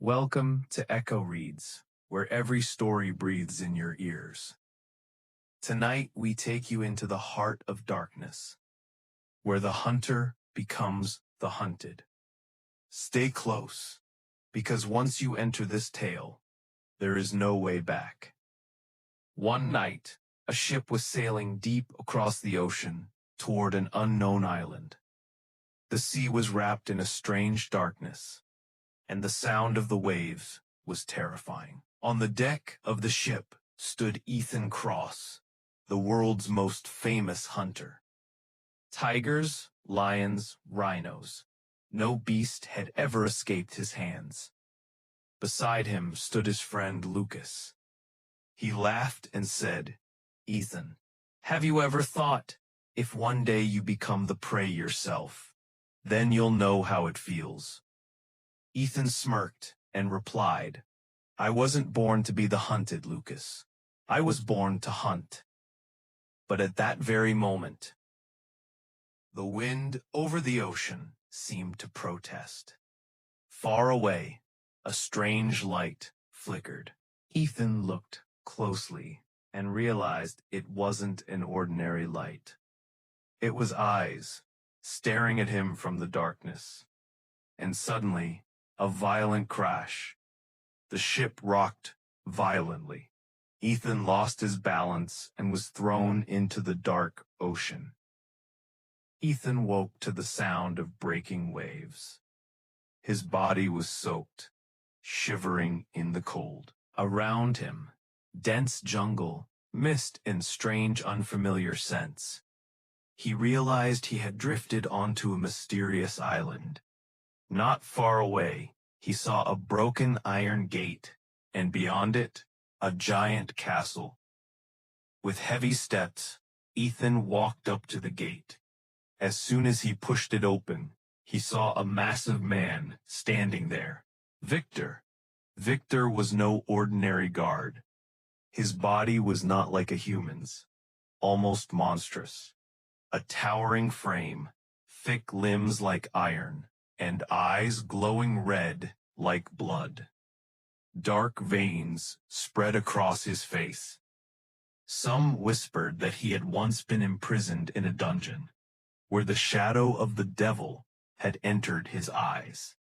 Welcome to ECHOREADS, where every story breathes in your ears. Tonight, we take you into the heart of darkness, where the hunter becomes the hunted. Stay close, because once you enter this tale, there is no way back. One night, a ship was sailing deep across the ocean toward an unknown island. The sea was wrapped in a strange darkness, and the sound of the waves was terrifying. On the deck of the ship stood Ethan Cross, the world's most famous hunter. Tigers, lions, rhinos. No beast had ever escaped his hands. Beside him stood his friend Lucas. He laughed and said, "Ethan, have you ever thought, if one day you become the prey yourself, then you'll know how it feels?" Ethan smirked and replied, "I wasn't born to be the hunted, Lucas. I was born to hunt." But at that very moment, the wind over the ocean seemed to protest. Far away, a strange light flickered. Ethan looked closely and realized it wasn't an ordinary light. It was eyes staring at him from the darkness. And suddenly, a violent crash. The ship rocked violently. Ethan lost his balance and was thrown into the dark ocean. Ethan woke to the sound of breaking waves. His body was soaked, shivering in the cold. Around him, dense jungle, mist and strange unfamiliar scents. He realized he had drifted onto a mysterious island. Not far away, he saw a broken iron gate, and beyond it, a giant castle. With heavy steps, Ethan walked up to the gate. As soon as he pushed it open, he saw a massive man standing there. Viktor. Viktor was no ordinary guard. His body was not like a human's, almost monstrous. A towering frame, thick limbs like iron, and eyes glowing red like blood. Dark veins spread across his face. Some whispered that he had once been imprisoned in a dungeon, where the shadow of the devil had entered his eyes.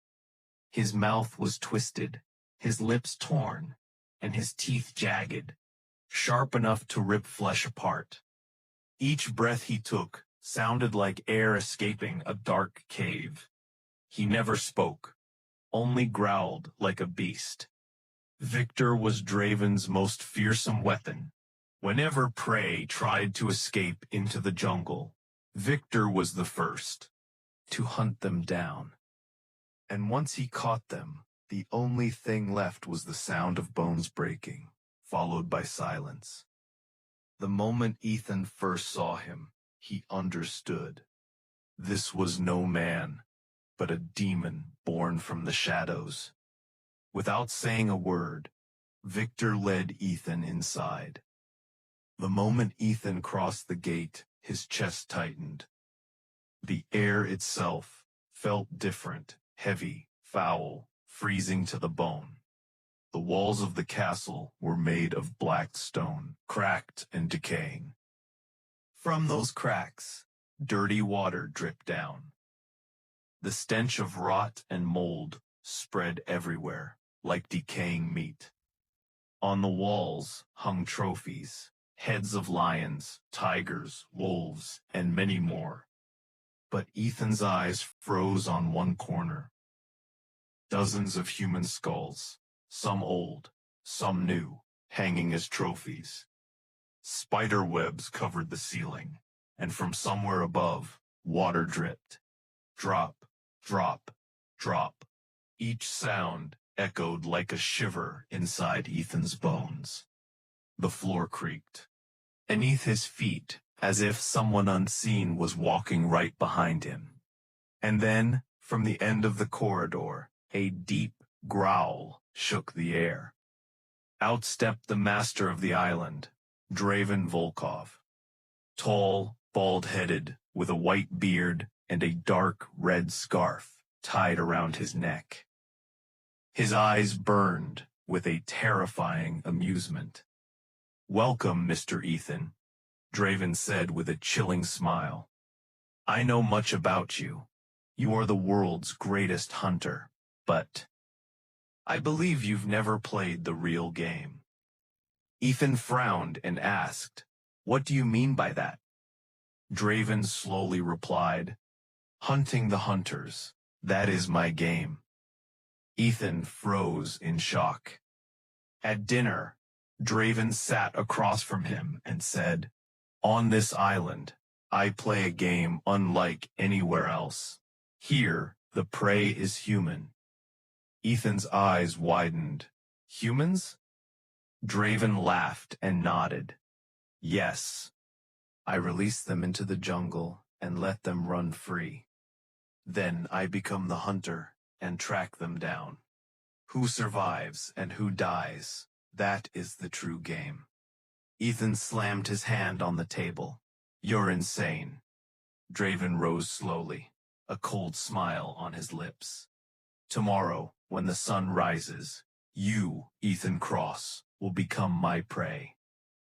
His mouth was twisted, his lips torn, and his teeth jagged, sharp enough to rip flesh apart. Each breath he took sounded like air escaping a dark cave. He never spoke, only growled like a beast. Viktor was Draven's most fearsome weapon. Whenever prey tried to escape into the jungle, Viktor was the first to hunt them down. And once he caught them, the only thing left was the sound of bones breaking, followed by silence. The moment Ethan first saw him, he understood. This was no man, but a demon born from the shadows. Without saying a word, Viktor led Ethan inside. The moment Ethan crossed the gate, his chest tightened. The air itself felt different, heavy, foul, freezing to the bone. The walls of the castle were made of black stone, cracked and decaying. From those cracks, dirty water dripped down. The stench of rot and mold spread everywhere, like decaying meat. On the walls hung trophies, heads of lions, tigers, wolves, and many more. But Ethan's eyes froze on one corner. Dozens of human skulls, some old, some new, hanging as trophies. Spider webs covered the ceiling, and from somewhere above, water dripped. Drop, drop, drop. Each sound echoed like a shiver inside Ethan's bones. The floor creaked. Beneath his feet, as if someone unseen was walking right behind him. And then, from the end of the corridor, a deep growl shook the air. Out stepped the master of the island, Draven Volkov. Tall, bald-headed, with a white beard and a dark red scarf tied around his neck. His eyes burned with a terrifying amusement. "Welcome, Mr. Ethan," Draven said with a chilling smile. "I know much about you. You are the world's greatest hunter, but I believe you've never played the real game." Ethan frowned and asked, "What do you mean by that?" Draven slowly replied, "Hunting the hunters, that is my game." Ethan froze in shock. At dinner, Draven sat across from him and said, "On this island, I play a game unlike anywhere else. Here, the prey is human." Ethan's eyes widened. "Humans?" Draven laughed and nodded. "Yes. I release them into the jungle and let them run free. Then I become the hunter and track them down. Who survives and who dies, that is the true game." Ethan slammed his hand on the table. "You're insane." Draven rose slowly, a cold smile on his lips. "Tomorrow, when the sun rises, you, Ethan Cross, will become my prey.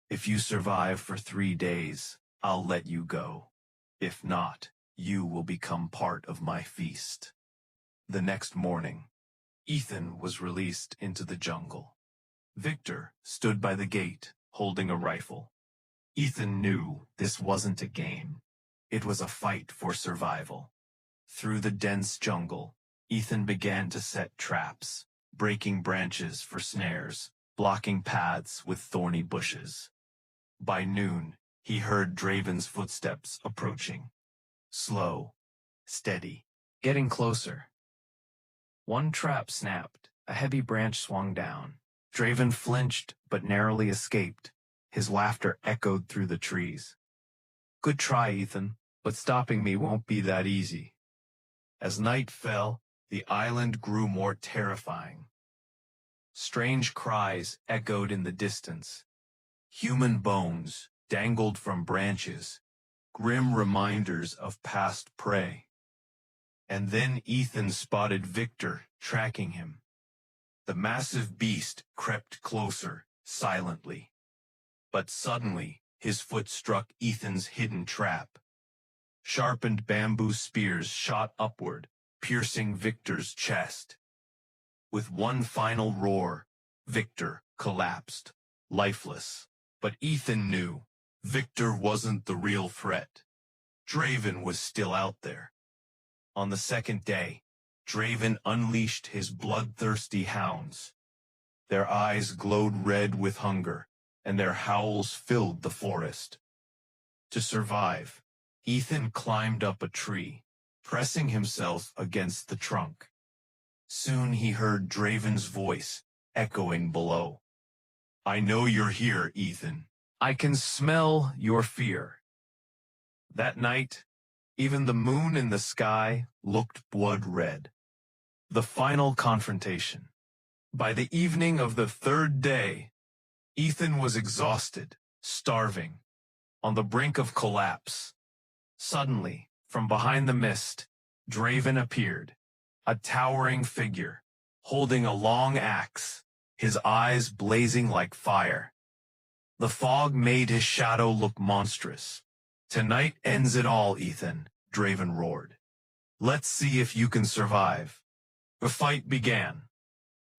If you survive for 3 days, I'll let you go. If not, you will become part of my feast." The next morning, Ethan was released into the jungle. Viktor stood by the gate, holding a rifle. Ethan knew this wasn't a game. It was a fight for survival. Through the dense jungle, Ethan began to set traps, breaking branches for snares, blocking paths with thorny bushes. By noon, he heard Draven's footsteps approaching. Slow, steady, getting closer. One trap snapped, a heavy branch swung down. Draven flinched but narrowly escaped. His laughter echoed through the trees. "Good try, Ethan, but stopping me won't be that easy." As night fell, the island grew more terrifying. Strange cries echoed in the distance. Human bones dangled from branches, grim reminders of past prey. And then Ethan spotted Viktor tracking him. The massive beast crept closer, silently. But suddenly, his foot struck Ethan's hidden trap. Sharpened bamboo spears shot upward, piercing Viktor's chest. With one final roar, Viktor collapsed, lifeless. But Ethan knew Viktor wasn't the real threat. Draven was still out there. On the second day, Draven unleashed his bloodthirsty hounds. Their eyes glowed red with hunger, and their howls filled the forest. To survive, Ethan climbed up a tree, pressing himself against the trunk. Soon he heard Draven's voice echoing below. "I know you're here, Ethan. I can smell your fear." That night, even the moon in the sky looked blood red. The final confrontation. By the evening of the third day, Ethan was exhausted, starving, on the brink of collapse. Suddenly, from behind the mist, Draven appeared, a towering figure, holding a long axe, his eyes blazing like fire. The fog made his shadow look monstrous. "Tonight ends it all, Ethan," Draven roared. "Let's see if you can survive." The fight began.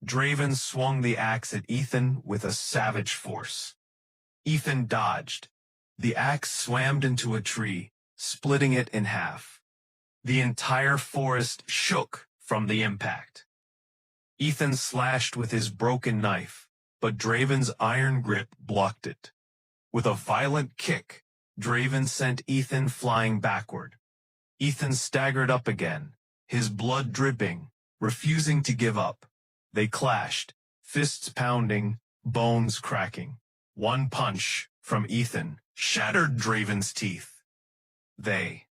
Draven swung the axe at Ethan with a savage force. Ethan dodged. The axe slammed into a tree, splitting it in half. The entire forest shook from the impact. Ethan slashed with his broken knife, but Draven's iron grip blocked it. With a violent kick, Draven sent Ethan flying backward. Ethan staggered up again, his blood dripping, refusing to give up. They clashed, fists pounding, bones cracking. One punch from Ethan shattered Draven's teeth. They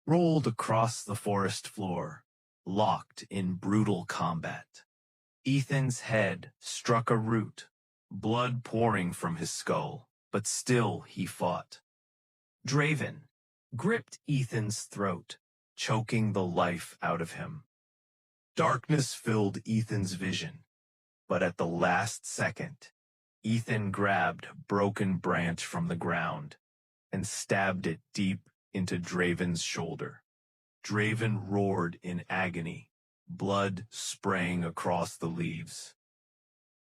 rolled across the forest floor, locked in brutal combat. Ethan's head struck a root, blood pouring from his skull, but still he fought. Draven gripped Ethan's throat, choking the life out of him. Darkness filled Ethan's vision, but at the last second, Ethan grabbed a broken branch from the ground and stabbed it deep into Draven's shoulder. Draven roared in agony, blood spraying across the leaves.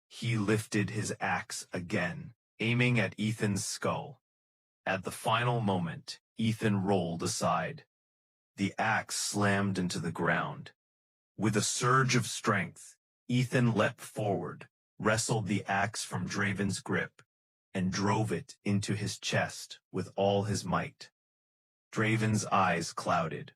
He lifted his axe again, aiming at Ethan's skull. At the final moment, Ethan rolled aside. The axe slammed into the ground. With a surge of strength, Ethan leapt forward, wrestled the axe from Draven's grip, and drove it into his chest with all his might. Draven's eyes clouded.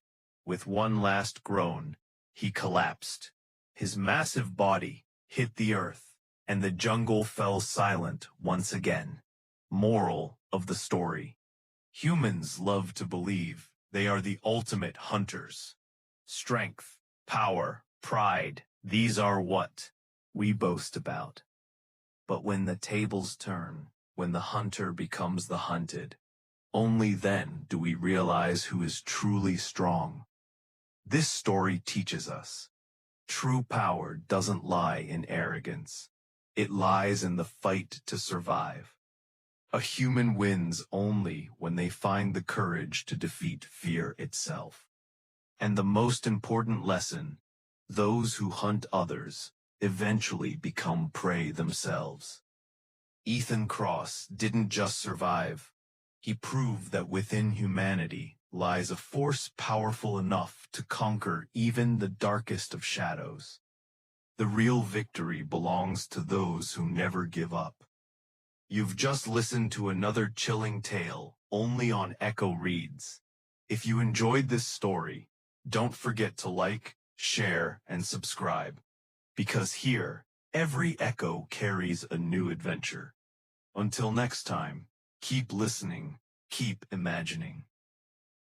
With one last groan, he collapsed. His massive body hit the earth, and the jungle fell silent once again. Moral of the story: humans love to believe they are the ultimate hunters. Strength, power, pride, these are what we boast about. But when the tables turn, when the hunter becomes the hunted, only then do we realize who is truly strong. This story teaches us true power doesn't lie in arrogance. It lies in the fight to survive. A human wins only when they find the courage to defeat fear itself. And the most important lesson: those who hunt others eventually become prey themselves. Ethan Cross didn't just survive. He proved that within humanity lies a force powerful enough to conquer even the darkest of shadows. The real victory belongs to those who never give up. You've just listened to another chilling tale only on Echo Reads. If you enjoyed this story, don't forget to like, share, and subscribe, because here, every echo carries a new adventure. Until next time, keep listening, keep imagining.